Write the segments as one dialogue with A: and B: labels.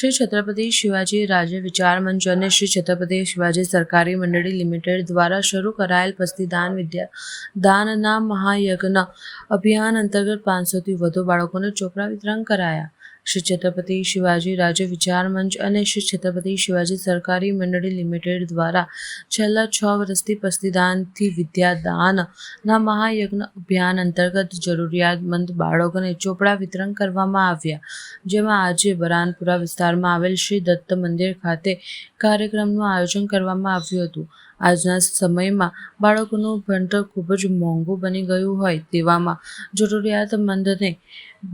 A: श्री छत्रपति शिवाजी राज्य विचार मंच અને શ્રી છત્રપતિ શિવાજી સરકારી મંડળી લિમિટેડ દ્વારા શરૂ કરાયેલ પસ્તીદાન વિદ્યાદાનના મહાયજ્ઞ અભિયાન અંતર્ગત 500થી વધુ બાળકોને ચોપડા વિતરણ કરાયા। શ્રી છત્રપતિ શિવાજી રાજ્ય વિચાર મંચ અને શ્રી છત્રપતિ શિવાજી સરકારી મંડળી લિમિટેડ દ્વારા છેલ્લા 6 વર્ષથી પસ્તીદાનથી વિદ્યાદાનના મહાયજ્ઞ અભિયાન અંતર્ગત જરૂરિયાતમંદ બાળકોને ચોપડા વિતરણ કરવામાં આવ્યા, જેમાં આજે બરાનપુરા વિસ્તારમાં આવેલ શ્રી દત્ત મંદિર ખાતે કાર્યક્રમનું આયોજન કરવામાં આવ્યું હતું। આજના સમયમાં બાળકોનું ભણતર ખૂબ જ મોંઘું બની ગયું હોય તેવામાં જરૂરિયાતમંદને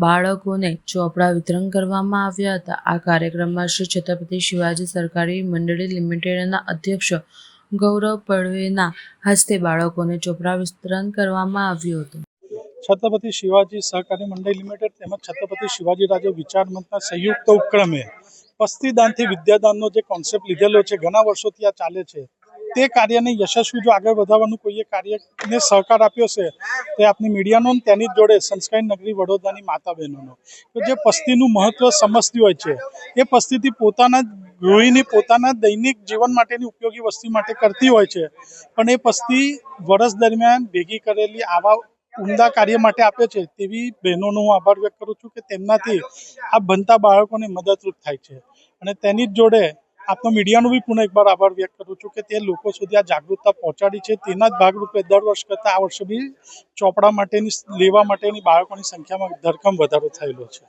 A: બાળકોને ચોપડા વિતરણ કરવામાં આવ્યા હતા। આ કાર્યક્રમમાં શ્રી છત્રપતિ શિવાજી સરકારી મંડળી લિમિટેડના અધ્યક્ષ ગૌરવ પડવેના હસ્તે બાળકોને ચોપડા વિતરણ કરવામાં આવ્યું હતું।
B: छत्रपति शिवाजी सहकारी मंडल लिमिटेड તેમજ छत्रपति शिवाजी राज्य विचार मंचना संयुक्त उपक्रमे पस्तीदानथी विद्यादाननो जे कॉन्सेप्ट लीधेलो छे घणा वर्षोथी आ चाले छे ते कार्यने यशस्वी जो आगळ वधाववानुं कोईए कार्यने सहकार आप्यो छे ते आपनी मीडियानो ने तेनी जोड़े संस्कारी नगरी वडोदरानी माता बहनोनो तो जे पस्तीनुं महत्व समजती होय छे ए पस्तीथी पोताना गृहिणी पोताना दैनिक जीवन माटेनी उपयोगी वस्तु माटे करती होय छे पण ए पस्ती वर्ष दरमियान भेगी करेली आवा उमदा कार्य माटे आपे छे तेवी बहनोनो हूँ आभार व्यक्त करूँ छूँ कि तेमनाथी आ बनता बाळकोने मददरूप थाय छे अने तेनी ज जोड़े आपनो मीडियानो भी पुनः एक बार आभार व्यक्त करूँ छूँ कि ते लोको सुधी आ जागरूकता पहोंचाडी छे। तेना ज भागरूपे दर वर्ष करता आ वर्षे बी चोपड़ा माटेनी लेवा माटेनी बाळकोनी संख्यामां धरखम वधारो थयेलो छे।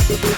C: Thank you.